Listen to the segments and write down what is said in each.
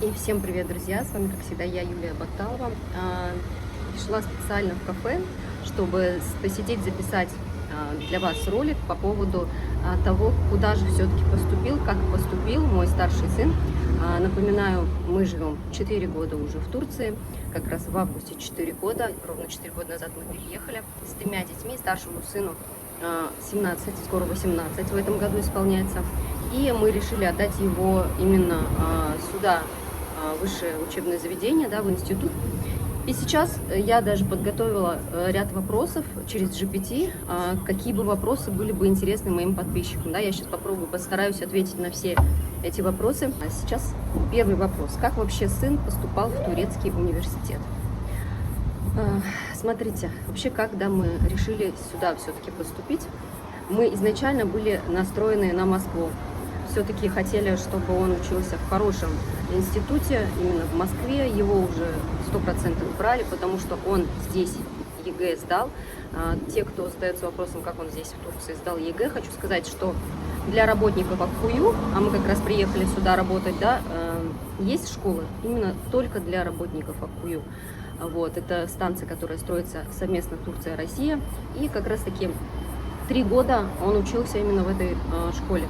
И всем привет, друзья! С вами, как всегда, я, Юлия Батталова. Пришла специально в кафе, чтобы посидеть, записать для вас ролик по поводу того, куда же все-таки поступил, как поступил мой старший сын. Напоминаю, мы живем 4 года уже в Турции, как раз в августе 4 года, ровно 4 года назад мы переехали с 3 детьми, старшему сыну 17, скоро 18 в этом году исполняется. И мы решили отдать его именно сюда, высшее учебное заведение, да, в институт. И сейчас я даже подготовила ряд вопросов через GPT, какие бы вопросы были бы интересны моим подписчикам. Да, я сейчас попробую, постараюсь ответить на все эти вопросы. А сейчас первый вопрос. Как вообще сын поступал в турецкий университет? Смотрите, вообще, когда мы решили сюда все-таки поступить, мы изначально были настроены на Москву. Все-таки хотели, чтобы он учился в хорошем институте, именно в Москве. Его уже 100% брали, потому что он здесь ЕГЭ сдал. Те, кто задается вопросом, как он здесь в Турции сдал ЕГЭ, хочу сказать, что для работников Аккую, а мы как раз приехали сюда работать, да, есть школы именно только для работников Аккую. Вот, это станция, которая строится совместно Турция и Россия. И как раз таки 3 года он учился именно в этой школе.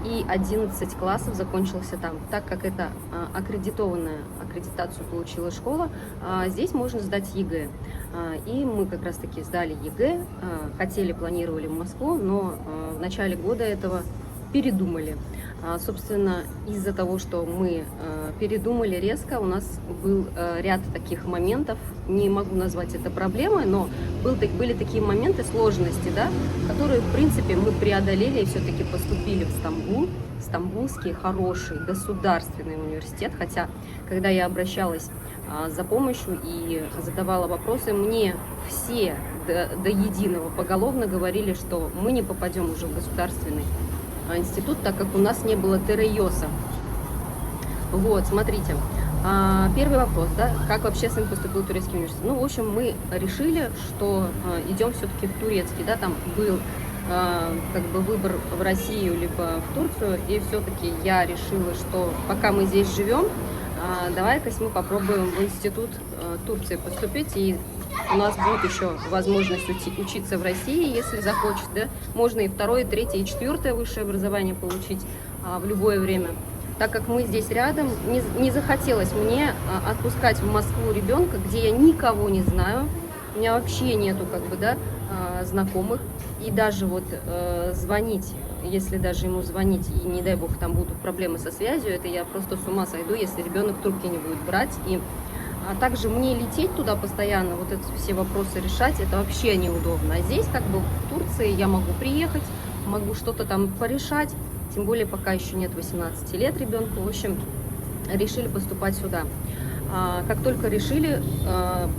И 11 классов закончился там. Так как это аккредитацию получила школа, здесь можно сдать ЕГЭ. И мы как раз таки сдали ЕГЭ, планировали в Москву, но в начале года этого передумали. Собственно, из-за того, что мы передумали резко, у нас был ряд таких моментов, не могу назвать это проблемой, но были такие моменты сложности, да, которые, в принципе, мы преодолели и все-таки поступили в Стамбул, стамбульский хороший государственный университет, хотя, когда я обращалась за помощью и задавала вопросы, мне все до единого поголовно говорили, что мы не попадем уже в государственный институт, так как у нас не было ТР-ЙОСа. Вот, смотрите. Первый вопрос, да, как вообще сын поступил в турецкий университет? Ну, в общем, мы решили, что идем все-таки в турецкий, да, там был как бы выбор в Россию либо в Турцию, и все-таки я решила, что пока мы здесь живем, давай-ка мы попробуем в институт Турции поступить, и у нас будет еще возможность учиться в России, если захочет, да, можно и 2-е, 3-е, и 4-е высшее образование получить в любое время. Так как мы здесь рядом, не захотелось мне отпускать в Москву ребенка, где я никого не знаю, у меня вообще нету как бы, да, знакомых, и даже вот звонить, если даже ему звонить, и не дай бог там будут проблемы со связью, это я просто с ума сойду, если ребенок трубки не будет брать. А также мне лететь туда постоянно, вот эти все вопросы решать, это вообще неудобно. А здесь как бы в Турции я могу приехать, могу что-то там порешать, тем более пока еще нет 18 лет ребенку. В общем, решили поступать сюда. Как только решили,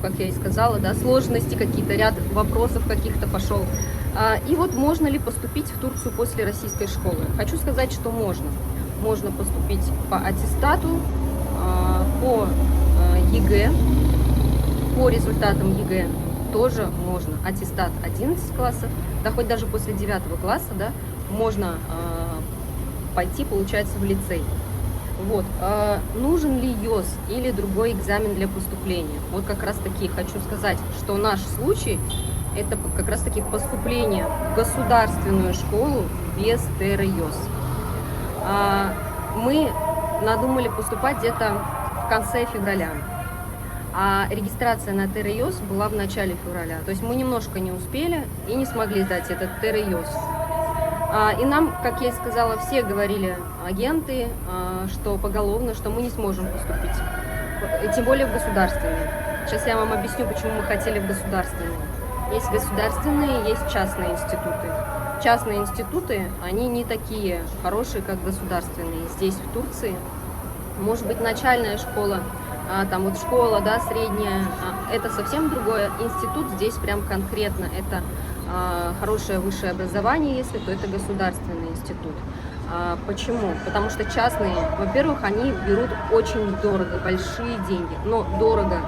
как я и сказала, да, сложности какие-то, ряд вопросов каких-то пошел. И вот можно ли поступить в Турцию после российской школы? Хочу сказать, что можно. Можно поступить по аттестату, по ЕГЭ, по результатам ЕГЭ тоже можно. Аттестат 11 классов, да хоть даже после 9 класса, да, можно пойти, получается, в лицей. Вот. Нужен ли ЙОС или другой экзамен для поступления? Вот как раз таки хочу сказать, что наш случай это как раз таки поступление в государственную школу без ТР-ЙОС. Мы надумали поступать где-то в конце февраля, а регистрация на ТР-ЙОС была в начале февраля. То есть мы немножко не успели и не смогли сдать этот ТР-ЙОС. И нам, как я и сказала, все говорили агенты, что поголовно, что мы не сможем поступить, и тем более в государственные. Сейчас я вам объясню, почему мы хотели в государственные. Есть государственные, есть частные институты. Частные институты, они не такие хорошие, как государственные. Здесь, в Турции, может быть, начальная школа, там вот школа, да, средняя, это совсем другое. Институт здесь прям конкретно, это хорошее высшее образование, если, то это государственный институт. Почему? Потому что частные, во-первых, они берут очень дорого, большие деньги, но дорого,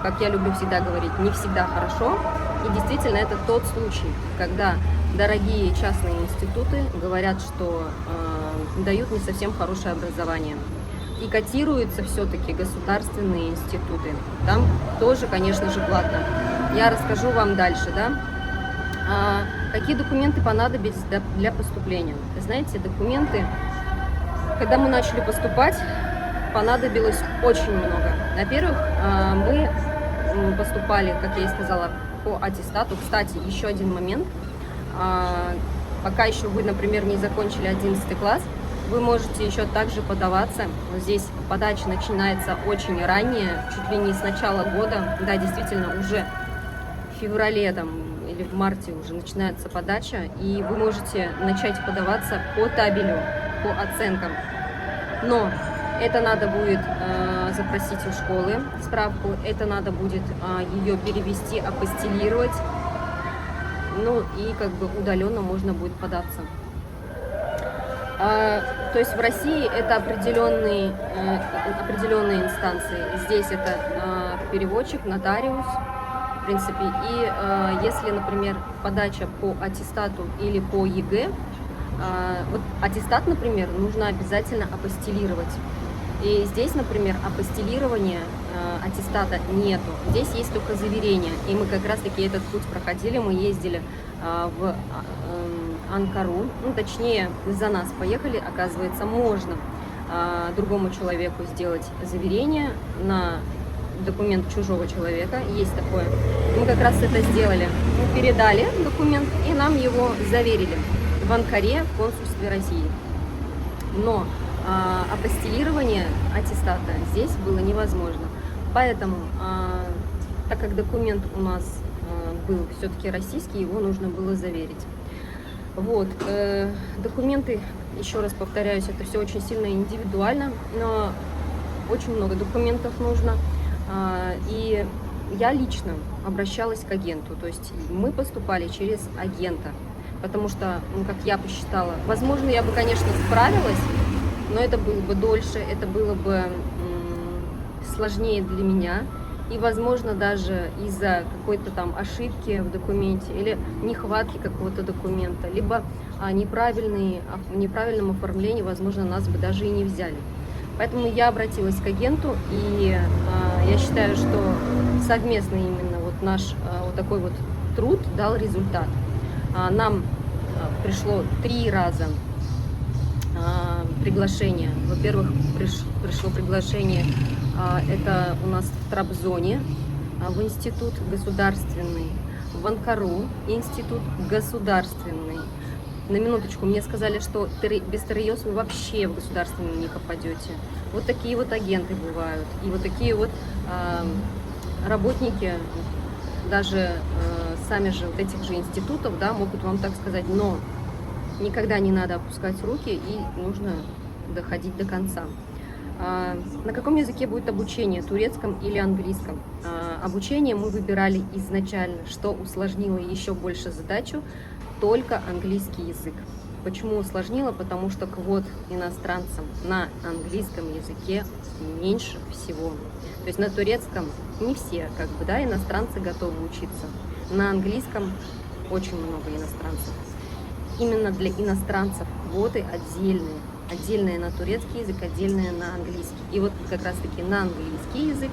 как я люблю всегда говорить, не всегда хорошо. И действительно, это тот случай, когда дорогие частные институты говорят, что дают не совсем хорошее образование. и котируются все-таки государственные институты. Там тоже, конечно же, платно. Я расскажу вам дальше, да. Какие документы понадобились для поступления? Вы знаете, документы, когда мы начали поступать, понадобилось очень много. Во-первых, мы поступали, как я и сказала, по аттестату. Кстати, еще один момент. Пока еще вы, например, не закончили 11 класс, вы можете еще также подаваться. Здесь подача начинается очень ранее, чуть ли не с начала года. Да, действительно, уже в феврале там, или в марте уже начинается подача, и вы можете начать подаваться по табелю, по оценкам. Но это надо будет запросить у школы справку, это надо будет ее перевести, апостилировать, ну и как бы удаленно можно будет податься. То есть в России это определенные инстанции. Здесь это переводчик, нотариус, в принципе. И если, например, подача по аттестату или по ЕГЭ, вот аттестат, например, нужно обязательно апостилировать. И здесь, например, апостилирования аттестата нету. Здесь есть только заверение. И мы как раз-таки этот путь проходили. Мы ездили в Анкару, ну, точнее, за нас поехали. Оказывается, можно другому человеку сделать заверение на документ чужого человека. Есть такое. Мы как раз это сделали. Мы передали документ, и нам его заверили в Анкаре, в консульстве России. Но апостилирование аттестата здесь было невозможно. Поэтому, так как документ у нас был все-таки российский, его нужно было заверить. Вот, документы, еще раз повторяюсь, это все очень сильно индивидуально, но очень много документов нужно. И я лично обращалась к агенту, то есть мы поступали через агента, потому что, ну, как я посчитала, возможно, я бы, конечно, справилась, но это было бы дольше, это было бы сложнее для меня. И, возможно, даже из-за какой-то там ошибки в документе или нехватки какого-то документа, либо неправильном оформлении, возможно, нас бы даже и не взяли. Поэтому я обратилась к агенту, и я считаю, что совместно именно вот наш вот такой вот труд дал результат. Нам пришло 3 раза приглашение. Во-первых, пришло приглашение, это у нас в Трабзоне, в институт государственный, в Анкару институт государственный. На минуточку, мне сказали, что без ТРЕОС вы вообще в государственный не попадете. Вот такие вот агенты бывают. И вот такие вот работники, даже сами же вот этих же институтов, да, могут вам так сказать, но никогда не надо опускать руки, и нужно доходить до конца. На каком языке будет обучение, турецком или английском? Обучение мы выбирали изначально, что усложнило еще больше задачу, только английский язык. Почему усложнило? Потому что квот иностранцам на английском языке меньше всего. То есть на турецком не все, как бы, да, иностранцы готовы учиться. На английском очень много иностранцев. Именно для иностранцев квоты отдельные. Отдельные на турецкий язык, отдельные на английский. И вот как раз-таки на английский язык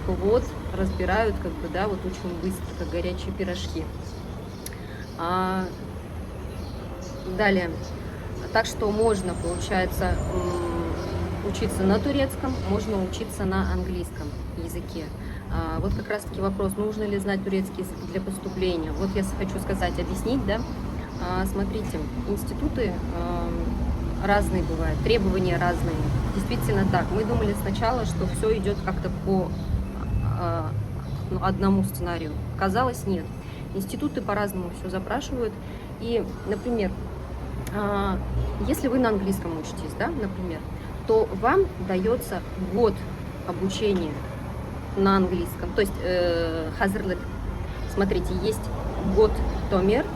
квот разбирают, как бы, да, вот очень быстро, как горячие пирожки. Далее. Так что можно, получается, учиться на турецком, можно учиться на английском языке. Вот как раз-таки вопрос, нужно ли знать турецкий язык для поступления. Вот я хочу сказать, объяснить, да. Смотрите, институты разные бывают, требования разные. Действительно так. Мы думали сначала, что все идет как-то по одному сценарию. Казалось, нет. Институты по-разному все запрашивают. И, например, если вы на английском учитесь, да, например, то вам дается год обучения на английском. То есть хазырлык. Смотрите, есть год томер,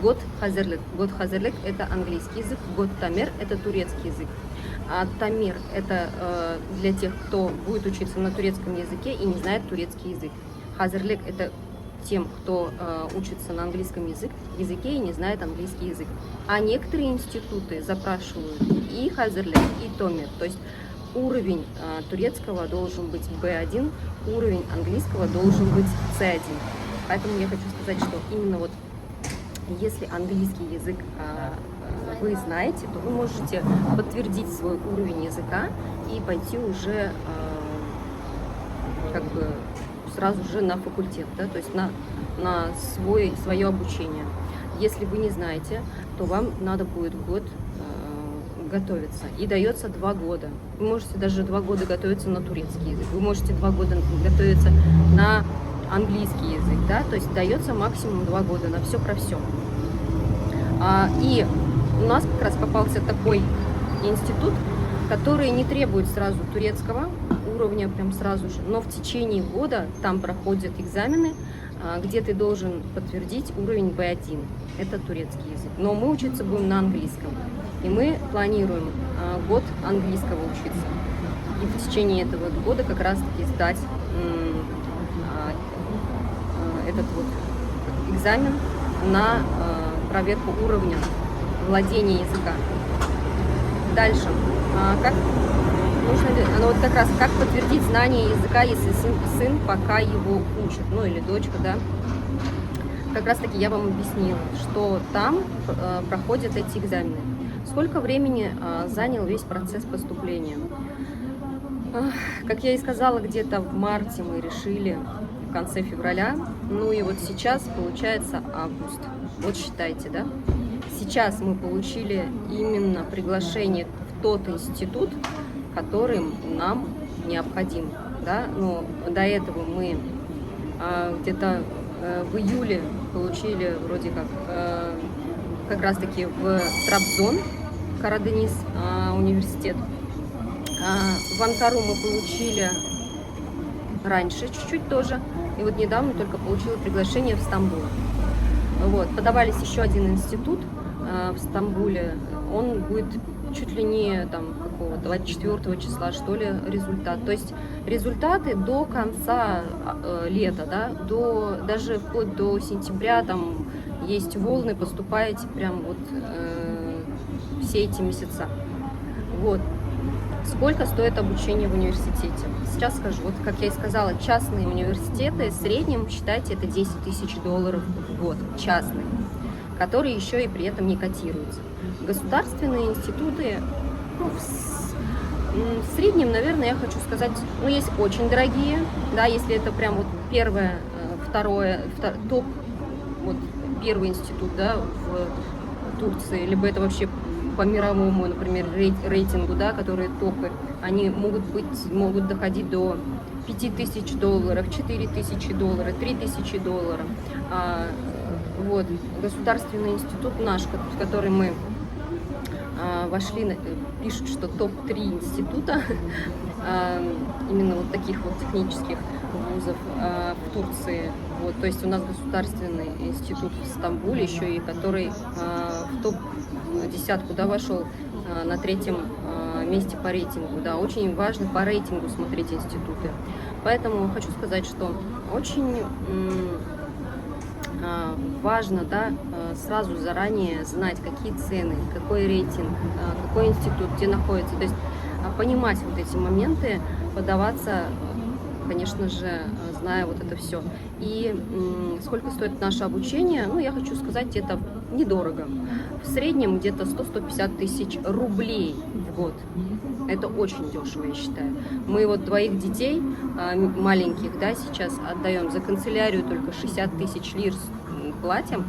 год хазырлык. Год хазырлык – это английский язык, год тамер – это турецкий язык. А тамир – это для тех, кто будет учиться на турецком языке и не знает турецкий язык. Хазырлык – это тем, кто учится на английском языке и не знает английский язык. А некоторые институты запрашивают и Хазерлер, и Томир. То есть уровень турецкого должен быть B1, уровень английского должен быть C1. Поэтому я хочу сказать, что именно вот если английский язык вы знаете, то вы можете подтвердить свой уровень языка и пойти уже как бы сразу же на факультет, да, то есть на свое обучение. Если вы не знаете, то вам надо будет год готовиться. И дается 2 года. Вы можете даже 2 года готовиться на турецкий язык, вы можете 2 года готовиться на английский язык, да, то есть дается максимум 2 года на все про все. И у нас как раз попался такой институт, который не требует сразу турецкого уровня, прям сразу же, но в течение года там проходят экзамены, где ты должен подтвердить уровень B1, это турецкий язык. Но мы учиться будем на английском, и мы планируем год английского учиться. И в течение этого года как раз-таки сдать этот вот экзамен на проверку уровня владения языка. Дальше. Как нужно, вот как раз как подтвердить знание языка, если сын пока его учит, ну или дочка, да. Как раз таки я вам объяснила, что там проходят эти экзамены. Сколько времени занял весь процесс поступления? Как я и сказала, где-то в марте мы решили, в конце февраля, ну и вот сейчас получается август. Вот считайте, да? Сейчас мы получили именно приглашение в тот институт, который нам необходим, да? Но до этого мы где-то в июле получили вроде как раз таки в Трабзон, Карадениз университет. В Анкару мы получили раньше чуть-чуть тоже, и вот недавно только получила приглашение в Стамбул. Вот. Подавались еще один институт в Стамбуле, он будет чуть ли не там какого 24 числа, что ли, результат. То есть результаты до конца лета, да, даже вплоть до сентября, там есть волны, поступаете прям вот все эти месяца. Вот. Сколько стоит обучение в университете? Сейчас скажу. Вот, как я и сказала, частные университеты в среднем, считайте, это 10 тысяч долларов в год. Частные. Которые еще и при этом не котируются. Государственные институты, ну, в среднем, наверное, я хочу сказать, ну, есть очень дорогие, да, если это прям вот первое, второе, топ, вот первый институт, да, в Турции, либо это вообще по мировому, например, рейтингу, да, которые топы, они могут доходить до 5000 долларов, 4000 долларов, 3000 долларов. Вот, государственный институт наш, в который мы вошли, пишут, что топ-3 института, именно вот таких вот технических вузов в Турции. Вот, то есть у нас государственный институт в Стамбуле еще и который в топ-10, да, вошел на 3-м месте по рейтингу. Да, очень важно по рейтингу смотреть институты. Поэтому хочу сказать, что очень важно, да, сразу заранее знать, какие цены, какой рейтинг, какой институт, где находится. То есть понимать вот эти моменты, подаваться, конечно же, зная вот это все. И сколько стоит наше обучение, ну, я хочу сказать, это недорого. В среднем где-то 100-150 тысяч рублей в год. Это очень дешево, я считаю. Мы вот 2 детей маленьких, да, сейчас отдаем за канцелярию только 60 тысяч лир платим,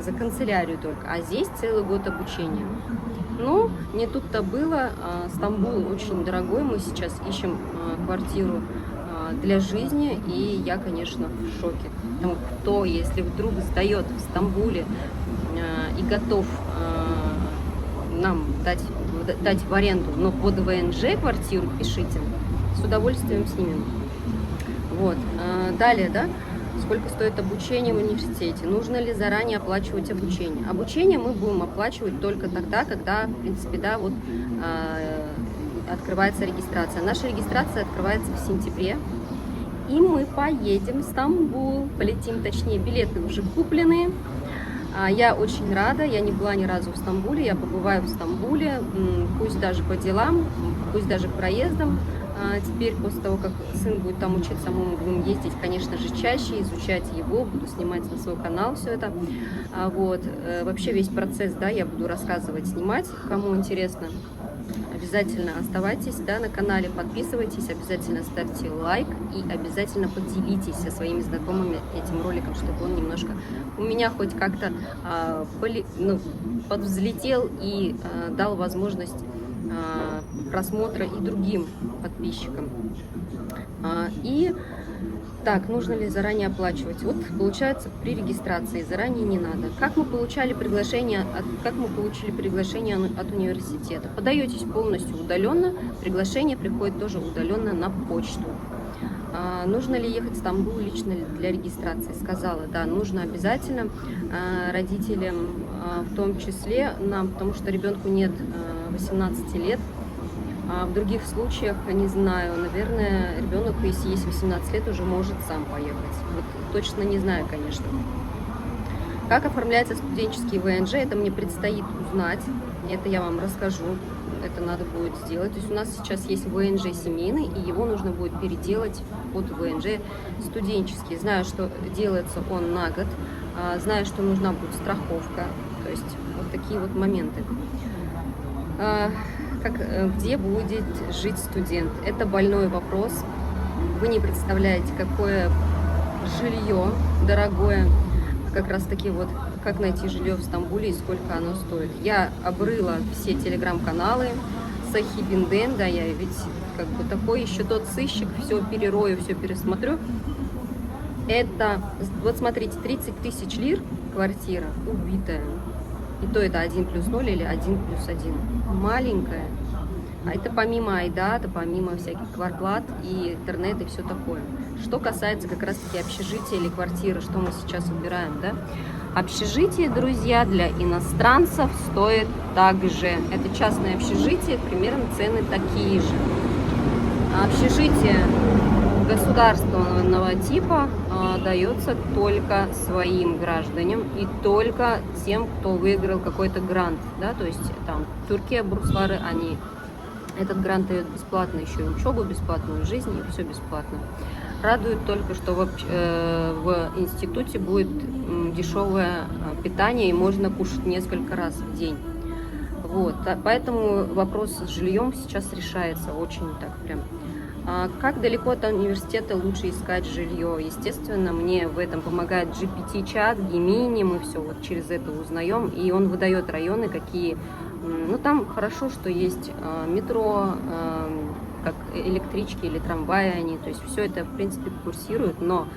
за канцелярию только, а здесь целый год обучения. Ну, не тут-то было. Стамбул очень дорогой, мы сейчас ищем квартиру для жизни, и я, конечно, в шоке. Потому кто, если вдруг сдает в Стамбуле и готов нам дать в аренду, но под ВНЖ квартиру, пишите, с удовольствием снимем. Вот. Далее, да, сколько стоит обучение в университете, нужно ли заранее оплачивать обучение. Обучение мы будем оплачивать только тогда, когда, в принципе, да, вот открывается регистрация. Наша регистрация открывается в сентябре, И мы поедем в Стамбул, полетим, точнее, билеты уже куплены. Я очень рада, я не была ни разу в Стамбуле, я побываю в Стамбуле, пусть даже по делам, пусть даже проездом. Теперь, после того, как сын будет там учиться, мы будем ездить, конечно же, чаще, изучать его, буду снимать на свой канал все это. Вот. Вообще весь процесс, да, я буду рассказывать, снимать, кому интересно. Обязательно оставайтесь, да, на канале, подписывайтесь, обязательно ставьте лайк и обязательно поделитесь со своими знакомыми этим роликом, чтобы он немножко у меня хоть как-то подвзлетел и дал возможность просмотра и другим подписчикам. И так, нужно ли заранее оплачивать? Вот получается, при регистрации заранее не надо. Как мы получили приглашение от университета? Подаетесь полностью удаленно, приглашение приходит тоже удаленно на почту. Нужно ли ехать в Стамбул лично для регистрации? Сказала, да, нужно обязательно родителям, в том числе нам, потому что ребенку нет 18 лет. А в других случаях, не знаю, наверное, ребенок, если есть 18 лет, уже может сам поехать. Вот точно не знаю, конечно. Как оформляется студенческий ВНЖ, это мне предстоит узнать. Это я вам расскажу. Это надо будет сделать. То есть у нас сейчас есть ВНЖ семейный, и его нужно будет переделать под ВНЖ студенческий. Знаю, что делается он на год. Знаю, что нужна будет страховка. То есть вот такие вот моменты. Где будет жить студент? Это больной вопрос. Вы не представляете, какое жилье дорогое. Как раз таки вот, как найти жилье в Стамбуле и сколько оно стоит. Я обрыла все телеграм-каналы, Сахибинден, да, я ведь как бы такой еще тот сыщик, все перерою, все пересмотрю. Это, вот смотрите, 30 тысяч лир квартира убитая. И то это 1+0 или 1+1. Маленькая. А это помимо айдата, помимо всяких квартплат и интернет и все такое. Что касается как раз-таки общежития или квартиры, что мы сейчас выбираем, да? Общежитие, друзья, для иностранцев стоит также. Это частное общежитие, примерно цены такие же. Общежитие государственного типа дается только своим гражданам и только тем, кто выиграл какой-то грант, да, то есть там Турция, Бурсвары, они этот грант дает бесплатно, еще и учебу бесплатную, жизнь, и все бесплатно. Радует только, что в институте будет дешевое питание и можно кушать несколько раз в день. Вот, поэтому вопрос с жильем сейчас решается очень так прям. Как далеко от университета лучше искать жилье? Естественно, мне в этом помогает GPT-чат, Gemini, мы все вот через это узнаем, и он выдает районы, какие... Ну, там хорошо, что есть метро, как электрички или трамваи они, то есть все это, в принципе, курсирует, но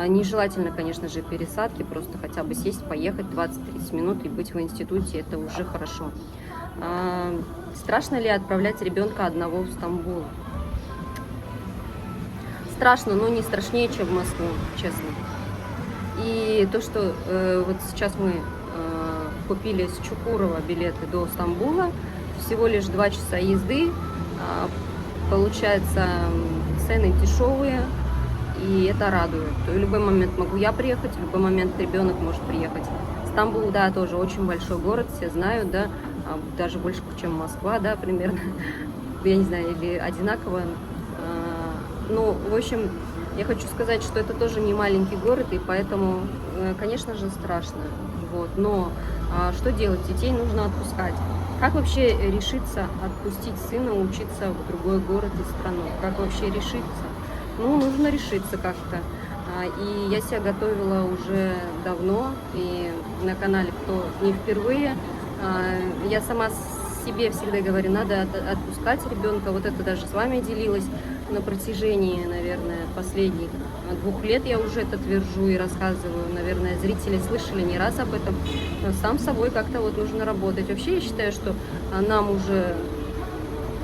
нежелательно, конечно же, пересадки, просто хотя бы сесть, поехать 20-30 минут и быть в институте, это уже хорошо. Страшно ли отправлять ребенка одного в Стамбул? Страшно, но не страшнее, чем в Москву, честно. И то, что вот сейчас мы купили с Чукурова билеты до Стамбула, всего лишь 2 часа езды, получается, цены дешевые, и это радует. То в любой момент могу я приехать, в любой момент ребенок может приехать. Стамбул, да, тоже очень большой город, все знают, да, даже больше, чем Москва, да, примерно, я не знаю, или одинаково. Ну, в общем, я хочу сказать, что это тоже не маленький город, и поэтому, конечно же, страшно. Вот. Но что делать? Детей нужно отпускать. Как вообще решиться отпустить сына учиться в другой город и страну? Как вообще решиться? Ну, нужно решиться как-то. И я себя готовила уже давно, и на канале «Кто не впервые». Я сама себе всегда говорю, надо отпускать ребенка. Вот это даже с вами делилась на протяжении, наверное, последних 2 лет я уже это твержу и рассказываю. Наверное, зрители слышали не раз об этом. Но сам собой как-то вот нужно работать. Вообще я считаю, что нам уже,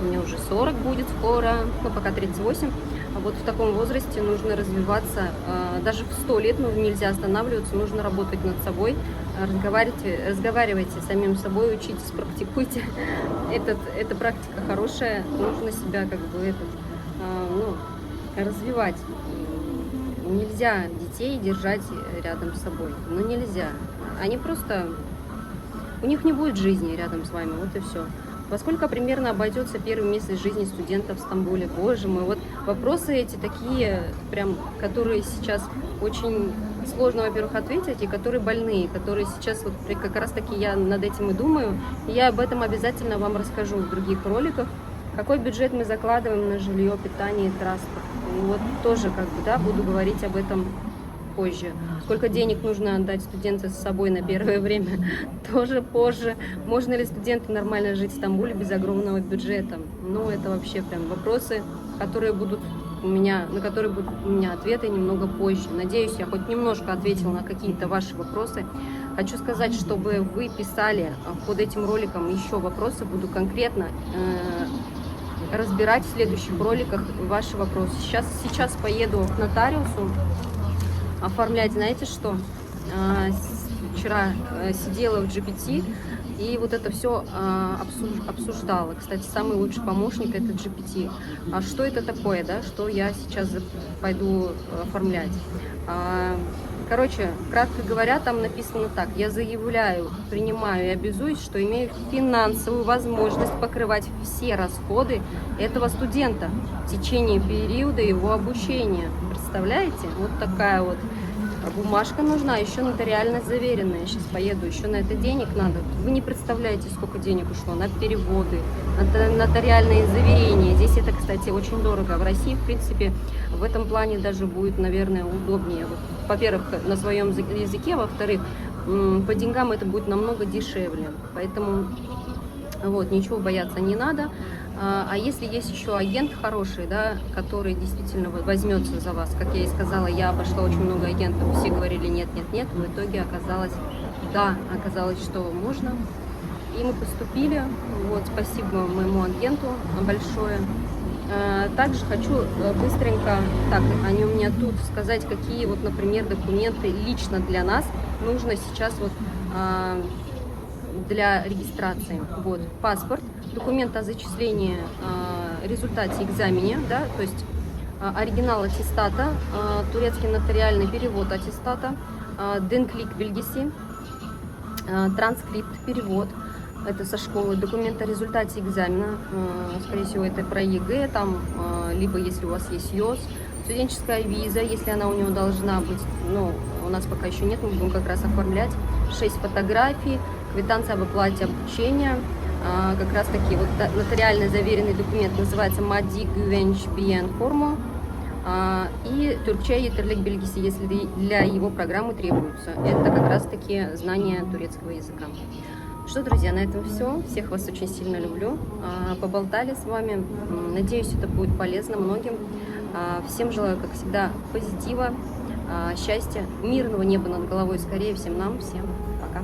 мне уже 40 будет скоро, ну пока 38. А вот в таком возрасте нужно развиваться. Даже в 100 лет нельзя останавливаться, нужно работать над собой. Разговаривайте с самим собой, учитесь, практикуйте. Эта практика хорошая, нужно себя как бы развивать. Нельзя детей держать рядом с собой. Ну нельзя. Они просто... У них не будет жизни рядом с вами, вот и все. Во сколько примерно обойдется первый месяц жизни студента в Стамбуле? Боже мой, вот вопросы эти такие, прям, которые сейчас очень сложно, во-первых, ответить, и которые больные, которые сейчас вот как раз таки я над этим и думаю. И я об этом обязательно вам расскажу в других роликах. Какой бюджет мы закладываем на жилье, питание и транспорт? И вот тоже как бы, да, буду говорить об этом позже. Сколько денег нужно отдать студенту с собой на первое время, тоже позже. Можно ли студенту нормально жить в Стамбуле без огромного бюджета? Ну, это вообще прям вопросы, которые будут у меня, на которые будут у меня ответы немного позже. Надеюсь, я хоть немножко ответила на какие-то ваши вопросы. Хочу сказать, чтобы вы писали под этим роликом еще вопросы, буду конкретно разбирать в следующих роликах ваши вопросы. Сейчас поеду к нотариусу оформлять, знаете что? Вчера сидела в GPT и вот это все обсуждала. Кстати, самый лучший помощник — это GPT. А что это такое, да? Что я сейчас пойду оформлять? Короче, кратко говоря, там написано так: я заявляю, принимаю и обязуюсь, что имею финансовую возможность покрывать все расходы этого студента в течение периода его обучения. Представляете? Вот такая вот бумажка нужна, еще нотариально заверенная. Сейчас поеду, еще на это денег надо. Вы не представляете, сколько денег ушло на переводы, на нотариальные заверения. Здесь это, кстати, очень дорого. В России, в принципе, в этом плане даже будет, наверное, удобнее. Вот, во-первых, на своем языке, во-вторых, по деньгам это будет намного дешевле. Поэтому вот, ничего бояться не надо. А если есть еще агент хороший, да, который действительно возьмется за вас, как я и сказала, я обошла очень много агентов, все говорили нет, нет, нет, в итоге оказалось, да, оказалось, что можно, и мы поступили, вот, спасибо моему агенту большое. Также хочу быстренько, так, они у меня тут, сказать, какие вот, например, документы лично для нас нужно сейчас вот для регистрации. Вот, паспорт, документ о зачислении результате экзамене, да, то есть оригинал аттестата, турецкий нотариальный перевод аттестата, денклик белгиси, транскрипт, перевод, это со школы, документ о результате экзамена, скорее всего, это про ЕГЭ, там, либо если у вас есть ЙОС, студенческая виза, если она у него должна быть, но у нас пока еще нет, мы будем как раз оформлять, 6 фотографий, квитанция об оплате обучения, как раз таки вот нотариально заверенный документ называется Мади Гювенч Биен Форму, и Türkçe Yeterlik Bilgisi, если для его программы требуется. Это как раз таки знание турецкого языка. Что, друзья, на этом все. Всех вас очень сильно люблю. Поболтали с вами. Надеюсь, это будет полезно многим. Всем желаю, как всегда, позитива, счастья, мирного неба над головой скорее всем нам. Всем пока.